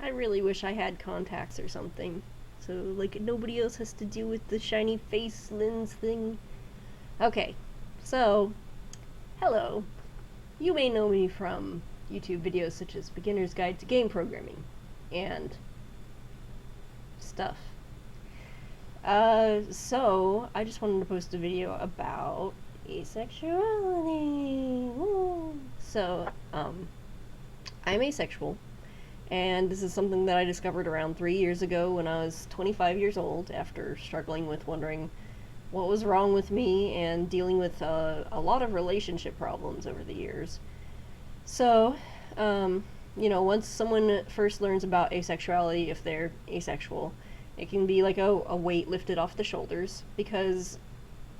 I really wish I had contacts or something. So, like, nobody else has to deal with the shiny face lens thing. Okay, so, hello. You may know me from YouTube videos such as Beginner's Guide to Game Programming and stuff. So, I just wanted to post a video about asexuality. Woo. So, I'm asexual, and this is something that I discovered around 3 years ago when I was 25 years old, after struggling with wondering what was wrong with me and dealing with a lot of relationship problems over the years. So, once someone first learns about asexuality, if they're asexual, it can be like a weight lifted off the shoulders, because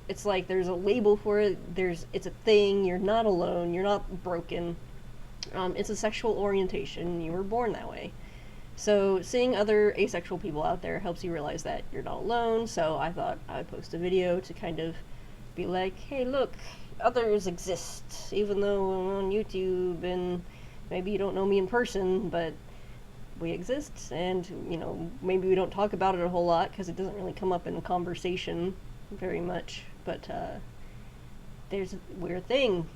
it's like there's a label for it, it's a thing, you're not alone, you're not broken. It's a sexual orientation, you were born that way. So seeing other asexual people out there helps you realize that you're not alone, so I thought I'd post a video to kind of be like, hey look, others exist, even though I'm on YouTube and maybe you don't know me in person, but we exist, and, maybe we don't talk about it a whole lot because it doesn't really come up in conversation very much, but we're a thing.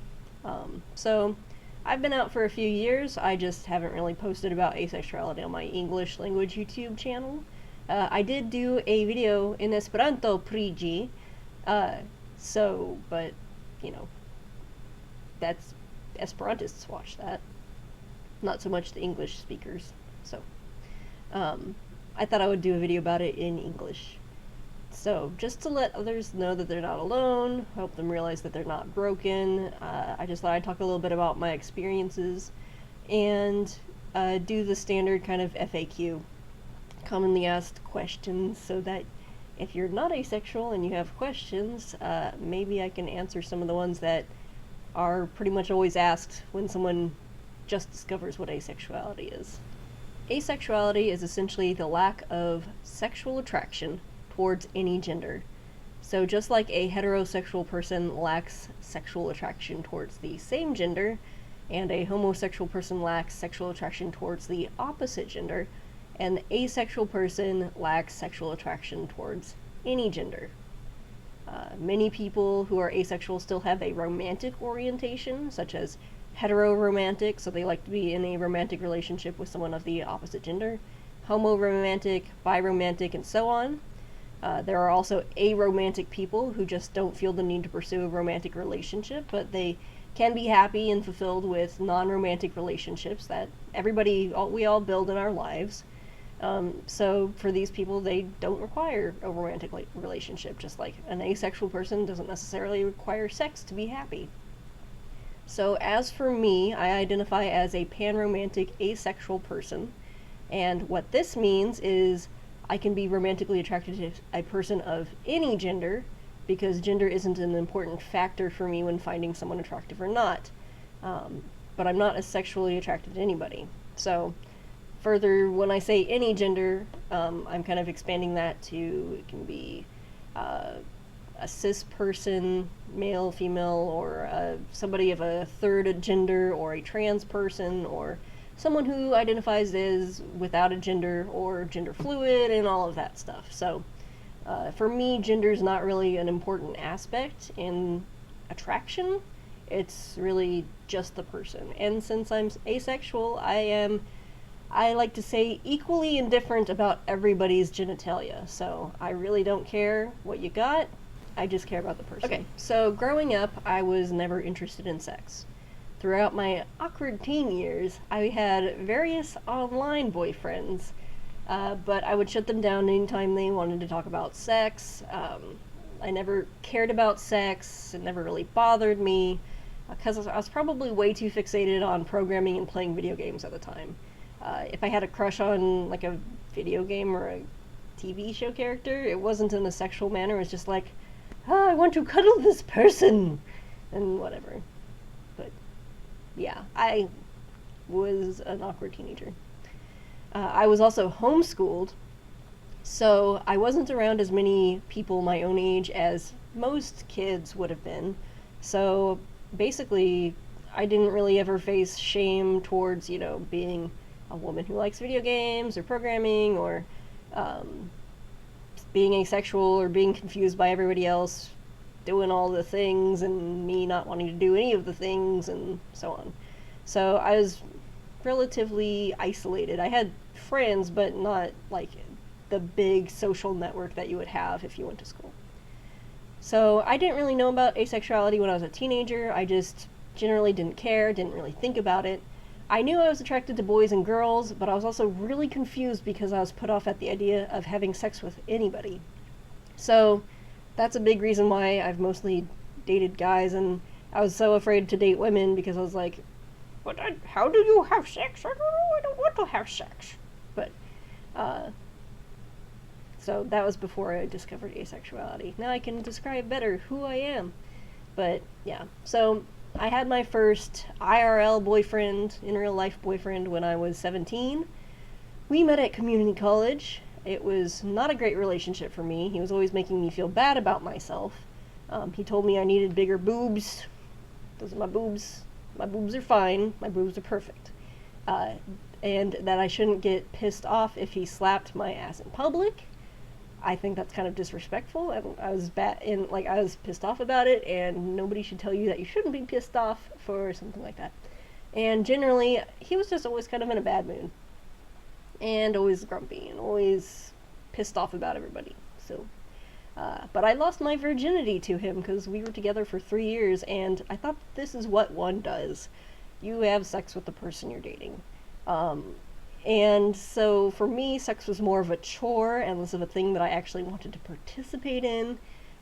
So I've been out for a few years. I just haven't really posted about asexuality on my English language YouTube channel. I did do a video in Esperanto prigi, but, that's Esperantists watch that, not so much the English speakers. So, I thought I would do a video about it in English. So, just to let others know that they're not alone, help them realize that they're not broken, I just thought I'd talk a little bit about my experiences, and do the standard kind of FAQ, commonly asked questions, so that if you're not asexual and you have questions, maybe I can answer some of the ones that are pretty much always asked when someone just discovers what asexuality is. Asexuality is essentially the lack of sexual attraction towards any gender. So just like a heterosexual person lacks sexual attraction towards the same gender, and a homosexual person lacks sexual attraction towards the opposite gender, an asexual person lacks sexual attraction towards any gender. Many people who are asexual still have a romantic orientation, such as hetero-romantic, so they like to be in a romantic relationship with someone of the opposite gender, homo-romantic, bi-romantic, and so on. There are also aromantic people who just don't feel the need to pursue a romantic relationship, but they can be happy and fulfilled with non-romantic relationships that we all build in our lives. So for these people, they don't require a romantic relationship, just like an asexual person doesn't necessarily require sex to be happy. So as for me, I identify as a panromantic asexual person, and what this means is I can be romantically attracted to a person of any gender, because gender isn't an important factor for me when finding someone attractive or not. But I'm not as sexually attracted to anybody. So further, when I say any gender, I'm kind of expanding that to, it can be a cis person, male, female, or somebody of a third gender, or a trans person, or someone who identifies as without a gender, or gender fluid, and all of that stuff. So for me, gender is not really an important aspect in attraction. It's really just the person. And since I'm asexual, I like to say, equally indifferent about everybody's genitalia. So I really don't care what you got, I just care about the person. Okay, so growing up, I was never interested in sex. Throughout my awkward teen years, I had various online boyfriends, but I would shut them down anytime they wanted to talk about sex. I never cared about sex, it never really bothered me, because I was probably way too fixated on programming and playing video games at the time. If I had a crush on, like, a video game or a TV show character, it wasn't in a sexual manner, it was just like, I want to cuddle this person, and whatever. But, yeah, I was an awkward teenager. I was also homeschooled, so I wasn't around as many people my own age as most kids would have been, so basically, I didn't really ever face shame towards, being a woman who likes video games or programming or being asexual or being confused by everybody else doing all the things and me not wanting to do any of the things and so on. So I was relatively isolated. I had friends, but not like the big social network that you would have if you went to school. So I didn't really know about asexuality when I was a teenager. I just generally didn't care, didn't really think about it. I knew I was attracted to boys and girls, but I was also really confused because I was put off at the idea of having sex with anybody. So that's a big reason why I've mostly dated guys, and I was so afraid to date women because I was like, but how do you have sex? I don't know, I don't want to have sex. But, so that was before I discovered asexuality. Now I can describe better who I am. But, yeah. So, I had my first IRL boyfriend, in real life boyfriend, when I was 17. We met at community college. It was not a great relationship for me. He was always making me feel bad about myself. He told me I needed bigger boobs. Those are my boobs. My boobs are fine. My boobs are perfect. And that I shouldn't get pissed off if he slapped my ass in public. I think that's kind of disrespectful, and I was I was pissed off about it, and nobody should tell you that you shouldn't be pissed off for something like that. And generally, he was just always kind of in a bad mood, and always grumpy, and always pissed off about everybody. So, but I lost my virginity to him because we were together for 3 years, and I thought this is what one does. You have sex with the person you're dating. And so for me, sex was more of a chore and less of a thing that I actually wanted to participate in.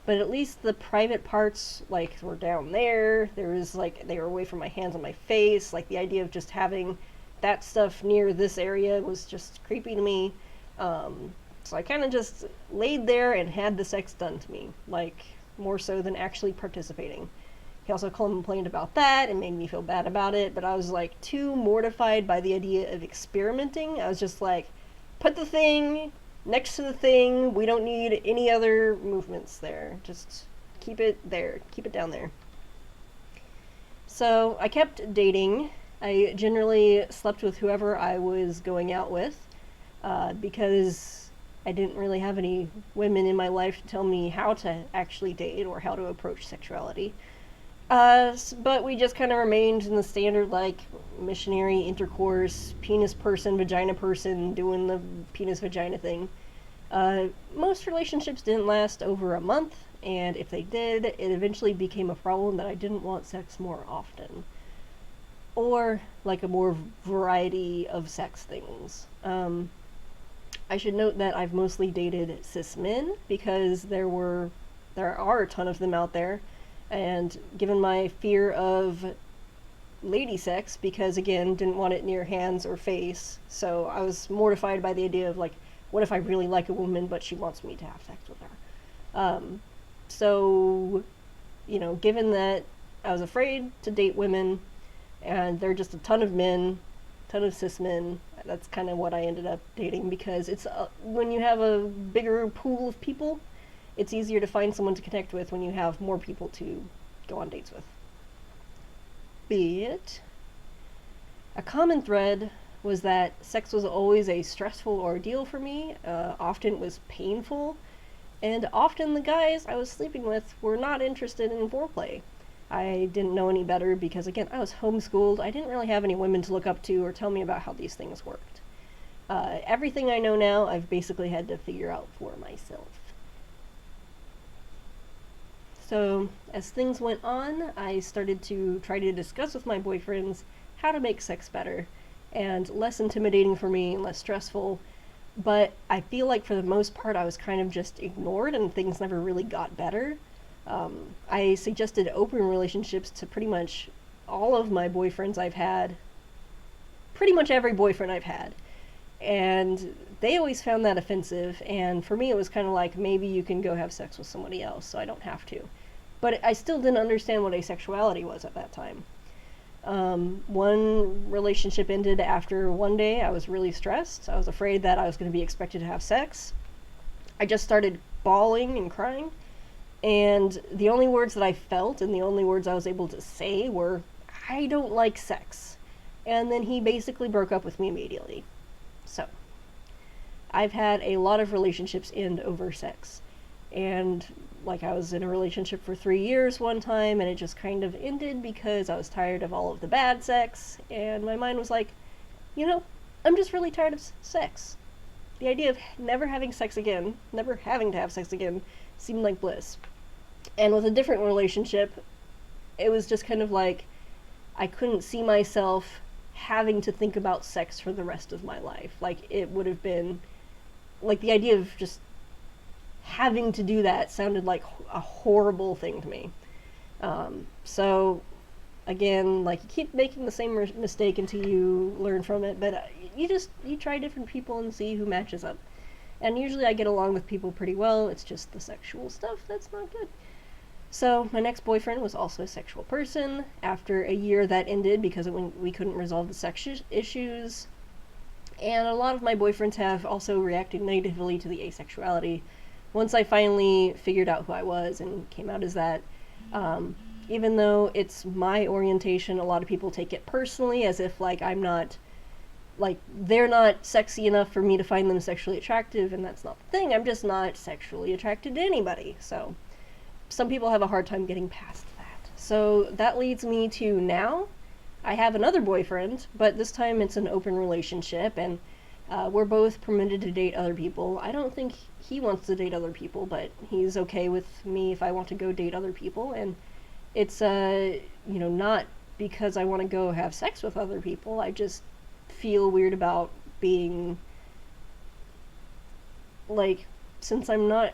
But at least the private parts, like, were down there. There was, like, they were away from my hands on my face. Like, the idea of just having that stuff near this area was just creepy to me. So I kind of just laid there and had the sex done to me. Like, more so than actually participating. He also complained about that and made me feel bad about it, but I was like too mortified by the idea of experimenting. I was just like, put the thing next to the thing. We don't need any other movements there. Just keep it there. Keep it down there. So I kept dating. I generally slept with whoever I was going out with because I didn't really have any women in my life to tell me how to actually date or how to approach sexuality. But we just kind of remained in the standard, like, missionary intercourse, penis person, vagina person, doing the penis-vagina thing. Most relationships didn't last over a month, and if they did, it eventually became a problem that I didn't want sex more often. Or, like, a more variety of sex things. I should note that I've mostly dated cis men, because there are a ton of them out there. And given my fear of lady sex, because again, didn't want it near hands or face, so I was mortified by the idea of, like, what if I really like a woman but she wants me to have sex with her? So, you know, given that I was afraid to date women, and there are just a ton of men, ton of cis men, that's kind of what I ended up dating, because it's, when you have a bigger pool of people, it's easier to find someone to connect with when you have more people to go on dates with. But a common thread was that sex was always a stressful ordeal for me. Often it was painful, and often the guys I was sleeping with were not interested in foreplay. I didn't know any better because, again, I was homeschooled. I didn't really have any women to look up to or tell me about how these things worked. Everything I know now, I've basically had to figure out for myself. So, as things went on, I started to try to discuss with my boyfriends how to make sex better, and less intimidating for me, less stressful, but I feel like for the most part I was kind of just ignored and things never really got better. I suggested open relationships to pretty much all of my boyfriends I've had, pretty much every boyfriend I've had, and they always found that offensive, and for me it was kind of like, maybe you can go have sex with somebody else so I don't have to. But I still didn't understand what asexuality was at that time. One relationship ended after one day. I was really stressed. I was afraid that I was going to be expected to have sex. I just started bawling and crying, and the only words that I felt and the only words I was able to say were, I don't like sex. and then he basically broke up with me immediately. So, I've had a lot of relationships end over sex. And, like, I was in a relationship for 3 years one time, and it just kind of ended because I was tired of all of the bad sex, and my mind was like, you know, I'm just really tired of sex. The idea of never having sex again, never having to have sex again, seemed like bliss. And with a different relationship, it was just kind of like I couldn't see myself having to think about sex for the rest of my life. Like, it would have been, like, the idea of just having to do that sounded like a horrible thing to me. So, again, like, you keep making the same mistake until you learn from it, but you try different people and see who matches up. And usually I get along with people pretty well, it's just the sexual stuff that's not good. So, my next boyfriend was also a sexual person. After a year, that ended because we couldn't resolve the sex issues. And a lot of my boyfriends have also reacted negatively to the asexuality. Once I finally figured out who I was and came out as that, even though it's my orientation, a lot of people take it personally as if, like, I'm not, like, they're not sexy enough for me to find them sexually attractive, and that's not the thing. I'm just not sexually attracted to anybody. So, some people have a hard time getting past that. So, that leads me to now. I have another boyfriend, but this time it's an open relationship, and we're both permitted to date other people. I don't think he wants to date other people, but he's okay with me if I want to go date other people, and it's, not because I want to go have sex with other people. I just feel weird about being, like, since I'm not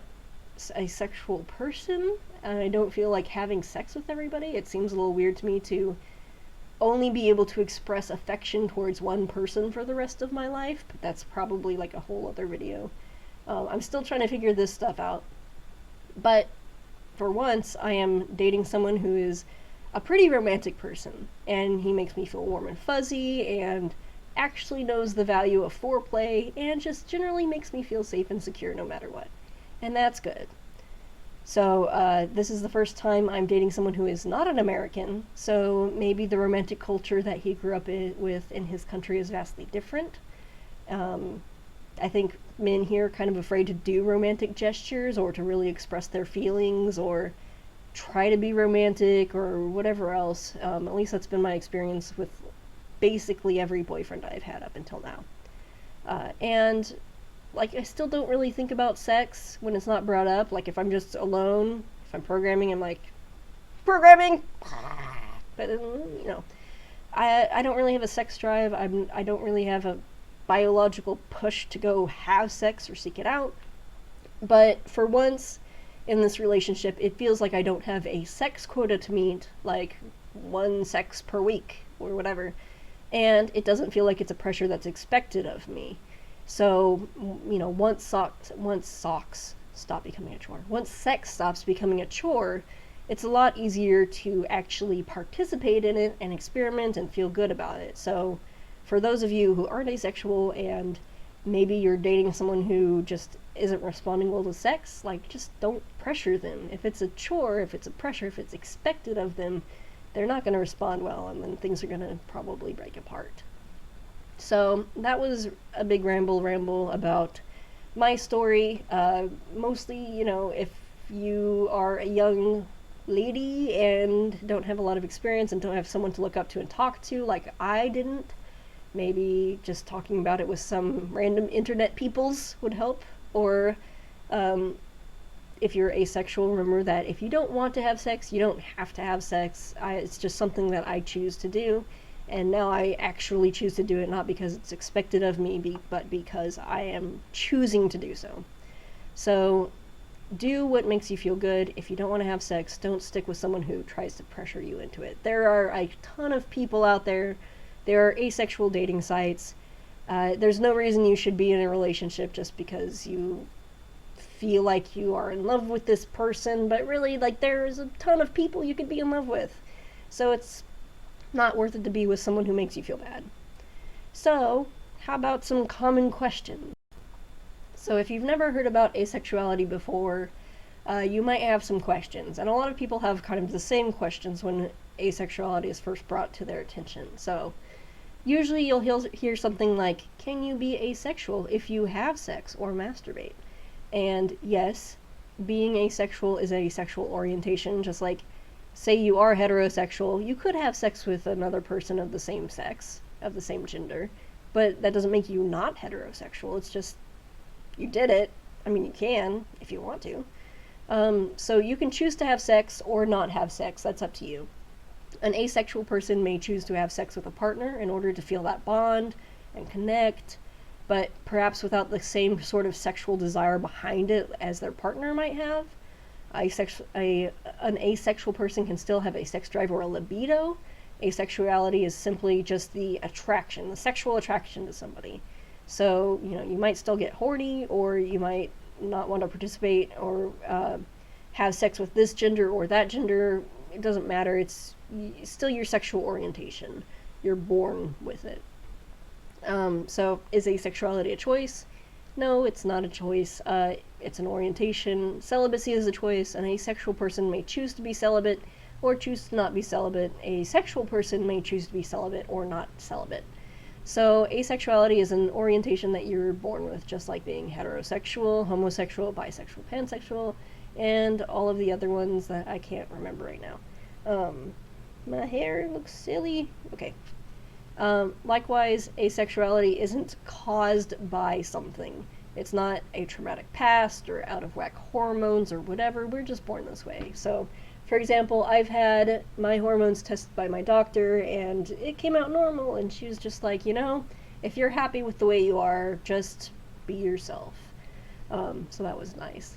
a sexual person, and I don't feel like having sex with everybody, it seems a little weird to me to only be able to express affection towards one person for the rest of my life, but that's probably like a whole other video. I'm still trying to figure this stuff out, but for once, I am dating someone who is a pretty romantic person, and he makes me feel warm and fuzzy, and actually knows the value of foreplay, and just generally makes me feel safe and secure no matter what. And that's good. So, this is the first time I'm dating someone who is not an American, so maybe the romantic culture that he grew up with in his country is vastly different. I think men here are kind of afraid to do romantic gestures, or to really express their feelings, or try to be romantic, or whatever else. At least that's been my experience with basically every boyfriend I've had up until now. And like, I still don't really think about sex when it's not brought up. Like, if I'm just alone, if I'm programming, I'm like, programming! But, I don't really have a sex drive. I don't really have a biological push to go have sex or seek it out. But for once in this relationship, it feels like I don't have a sex quota to meet, like 1 sex per week or whatever. And it doesn't feel like it's a pressure that's expected of me. So, once socks stop becoming a chore, once sex stops becoming a chore, it's a lot easier to actually participate in it and experiment and feel good about it. So, for those of you who aren't asexual and maybe you're dating someone who just isn't responding well to sex, like, just don't pressure them. If it's a chore, if it's a pressure, if it's expected of them, they're not going to respond well, and then things are going to probably break apart. So that was a big ramble about my story. Mostly, if you are a young lady and don't have a lot of experience and don't have someone to look up to and talk to, like I didn't, maybe just talking about it with some random internet peoples would help. Or if you're asexual, remember that if you don't want to have sex, you don't have to have sex. It's just something that I choose to do. And now I actually choose to do it, not because it's expected of me, but because I am choosing to do so. So, do what makes you feel good. If you don't want to have sex, don't stick with someone who tries to pressure you into it. There are a ton of people out there. There are asexual dating sites. There's no reason you should be in a relationship just because you feel like you are in love with this person, but really, like, there's a ton of people you could be in love with. So it's not worth it to be with someone who makes you feel bad. So, how about some common questions? So if you've never heard about asexuality before, you might have some questions. And a lot of people have kind of the same questions when asexuality is first brought to their attention. So, Usually you'll hear something like, can you be asexual if you have sex or masturbate? And yes, being asexual is a sexual orientation, just like, say you are heterosexual, you could have sex with another person of the same sex, of the same gender, but that doesn't make you not heterosexual. It's just, you did it. I mean, you can, if you want to. So you can choose to have sex or not have sex, that's up to you. An asexual person may choose to have sex with a partner in order to feel that bond and connect, but perhaps without the same sort of sexual desire behind it as their partner might have. An asexual person can still have a sex drive or a libido. Asexuality is simply just the attraction, the sexual attraction to somebody. So, you might still get horny, or you might not want to participate or have sex with this gender or that gender. It doesn't matter. It's still your sexual orientation. You're born with it. So is asexuality a choice? No, it's not a choice. It's an orientation. Celibacy is a choice. An asexual person may choose to be celibate or choose to not be celibate. A sexual person may choose to be celibate or not celibate. So asexuality is an orientation that you're born with, just like being heterosexual, homosexual, bisexual, pansexual, and all of the other ones that I can't remember right now. My hair looks silly. Okay. Likewise, asexuality isn't caused by something. It's not a traumatic past or out of whack hormones or whatever. We're just born this way. So, for example, I've had my hormones tested by my doctor and it came out normal, and she was just like, if you're happy with the way you are, just be yourself. So that was nice.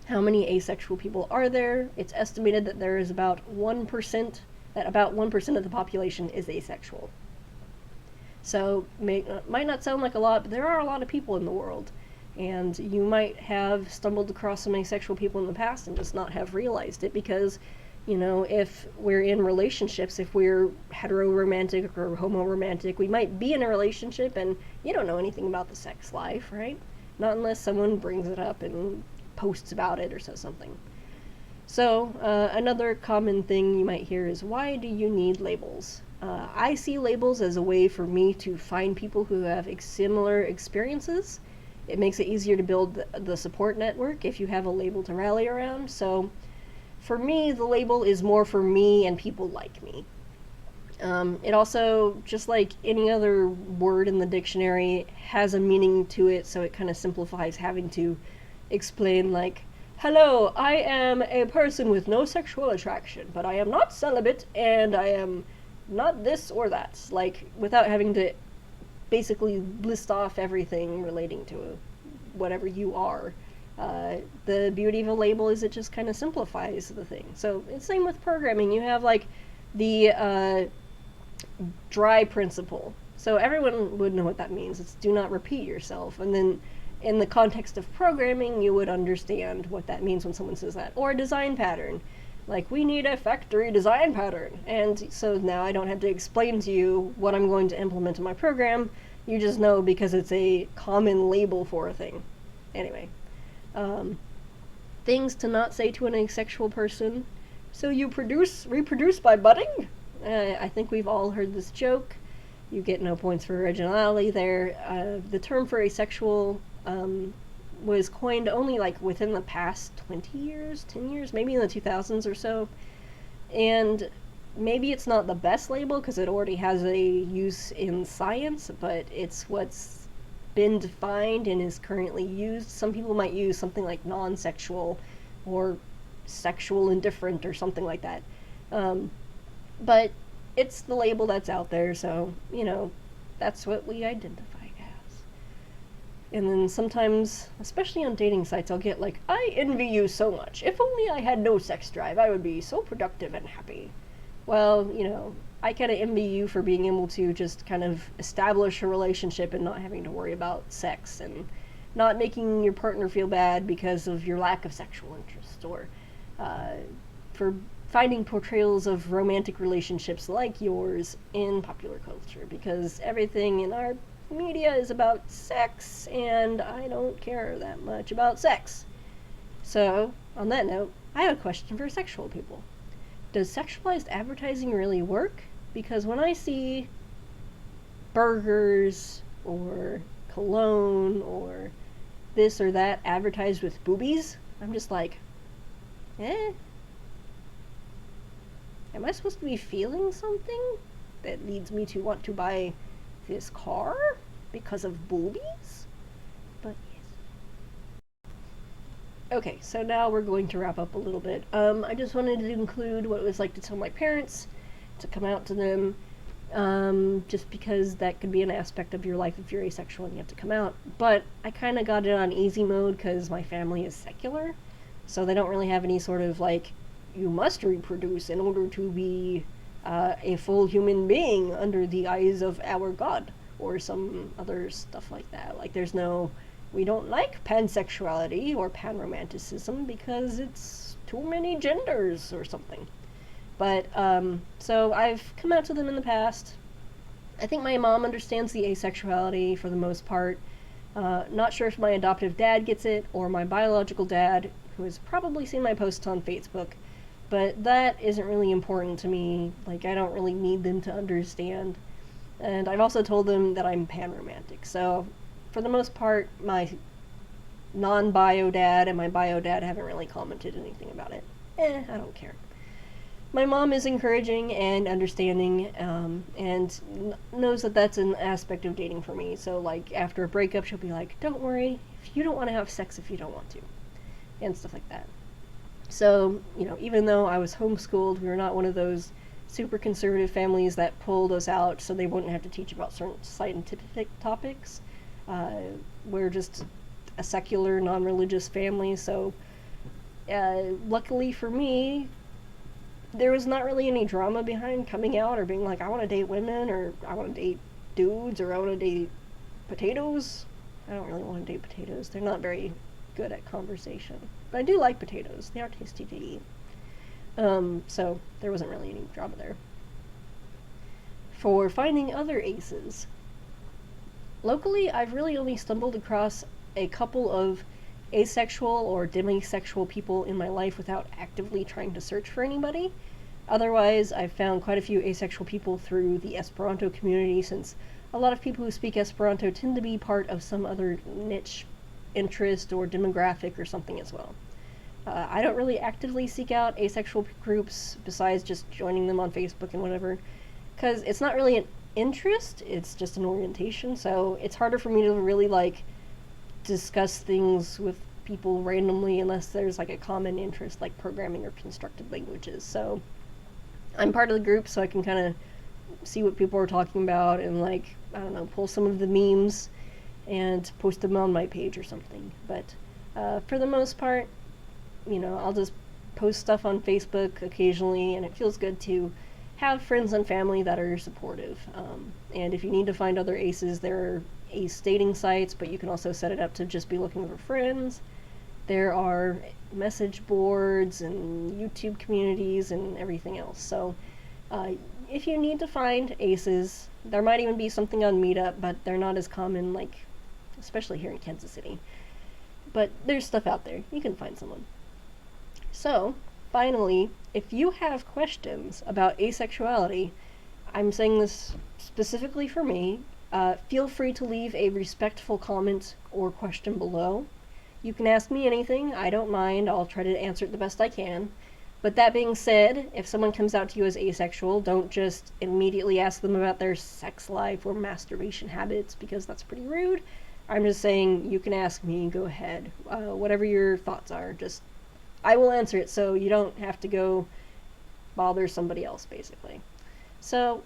How many asexual people are there? It's estimated that there is about 1%, that about 1% of the population is asexual. So, might not sound like a lot, but there are a lot of people in the world. And you might have stumbled across some asexual people in the past and just not have realized it because, if we're in relationships, if we're hetero-romantic or homo-romantic, we might be in a relationship and you don't know anything about the sex life, right? Not unless someone brings it up and posts about it or says something. So, another common thing you might hear is, why do you need labels? I see labels as a way for me to find people who have similar experiences. It makes it easier to build the support network if you have a label to rally around. So, for me, the label is more for me and people like me. It also, just like any other word in the dictionary, has a meaning to it, so it kind of simplifies having to explain, like, hello, I am a person with no sexual attraction, but I am not celibate, and I am not this or that, like, without having to basically list off everything relating to whatever you are. The beauty of a label is it just kind of simplifies the thing. So, it's the same with programming. You have, like, the dry principle. So everyone would know what that means. It's do not repeat yourself. And then in the context of programming, you would understand what that means when someone says that. Or a design pattern. Like, we need a factory design pattern. And so now I don't have to explain to you what I'm going to implement in my program. You just know because it's a common label for a thing. Anyway. Things to not say to an asexual person. So you reproduce by budding? I think we've all heard this joke. You get no points for originality there. The term for asexual was coined only like within the past 20 years, 10 years, maybe in the 2000s or so. And maybe it's not the best label because it already has a use in science, but it's what's been defined and is currently used. Some people might use something like non-sexual or sexual indifferent or something like that. But it's the label that's out there, so, that's what we identify as. And then sometimes, especially on dating sites, I'll get like, I envy you so much. If only I had no sex drive, I would be so productive and happy. Well, I kind of envy you for being able to just kind of establish a relationship and not having to worry about sex and not making your partner feel bad because of your lack of sexual interest, or for finding portrayals of romantic relationships like yours in popular culture, because everything in our media is about sex, and I don't care that much about sex. So, on that note, I have a question for sexual people. Does sexualized advertising really work? Because when I see burgers or cologne or this or that advertised with boobies, I'm just like, am I supposed to be feeling something that leads me to want to buy this car because of boobies? But yes. Okay, so now we're going to wrap up a little bit. I just wanted to include what it was like to tell my parents, to come out to them, just because that could be an aspect of your life if you're asexual and you have to come out. But I kind of got it on easy mode because my family is secular, so they don't really have any sort of like, you must reproduce in order to be a full human being under the eyes of our God, or some other stuff like that. Like, there's no, we don't like pansexuality or panromanticism because it's too many genders or something. But, so I've come out to them in the past. I think my mom understands the asexuality for the most part. Not sure if my adoptive dad gets it, or my biological dad, who has probably seen my posts on Facebook. But that isn't really important to me. Like, I don't really need them to understand. And I've also told them that I'm panromantic. So, for the most part, my non-bio dad and my bio dad haven't really commented anything about it. I don't care. My mom is encouraging and understanding, and knows that that's an aspect of dating for me. So, like, after a breakup, she'll be like, don't worry, if you don't want to have sex if you don't want to. And stuff like that. So, you know, even though I was homeschooled, we were not one of those super conservative families that pulled us out so they wouldn't have to teach about certain scientific topics. We're just a secular, non-religious family, so luckily for me, there was not really any drama behind coming out or being like, I want to date women, or I want to date dudes, or I want to date potatoes. I don't really want to date potatoes. They're not very good at conversation. But I do like potatoes. They are tasty to eat. So there wasn't really any drama there. For finding other aces, locally, I've really only stumbled across a couple of asexual or demisexual people in my life without actively trying to search for anybody. Otherwise, I've found quite a few asexual people through the Esperanto community, since a lot of people who speak Esperanto tend to be part of some other niche interest or demographic or something as well. I don't really actively seek out asexual groups besides just joining them on Facebook and whatever, because it's not really an interest, it's just an orientation, so it's harder for me to really, like, discuss things with people randomly unless there's, like, a common interest, like programming or constructed languages. So I'm part of the group, so I can kind of see what people are talking about and, like, I don't know, pull some of the memes and post them on my page or something. But for the most part, you know, I'll just post stuff on Facebook occasionally, and it feels good to have friends and family that are supportive. And if you need to find other aces, there are ace dating sites, but you can also set it up to just be looking for friends. There are message boards and YouTube communities and everything else. So if you need to find aces, there might even be something on Meetup, but they're not as common, like, especially here in Kansas City. But there's stuff out there. You can find someone. So, finally, if you have questions about asexuality, I'm saying this specifically for me, feel free to leave a respectful comment or question below. You can ask me anything, I don't mind, I'll try to answer it the best I can. But that being said, if someone comes out to you as asexual, don't just immediately ask them about their sex life or masturbation habits, because that's pretty rude. I'm just saying, you can ask me, go ahead. Whatever your thoughts are, just, I will answer it, so you don't have to go bother somebody else, basically. So,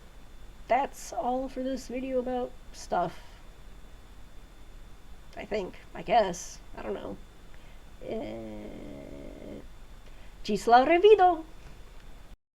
that's all for this video about stuff. I guess. I don't know. Ci la revido!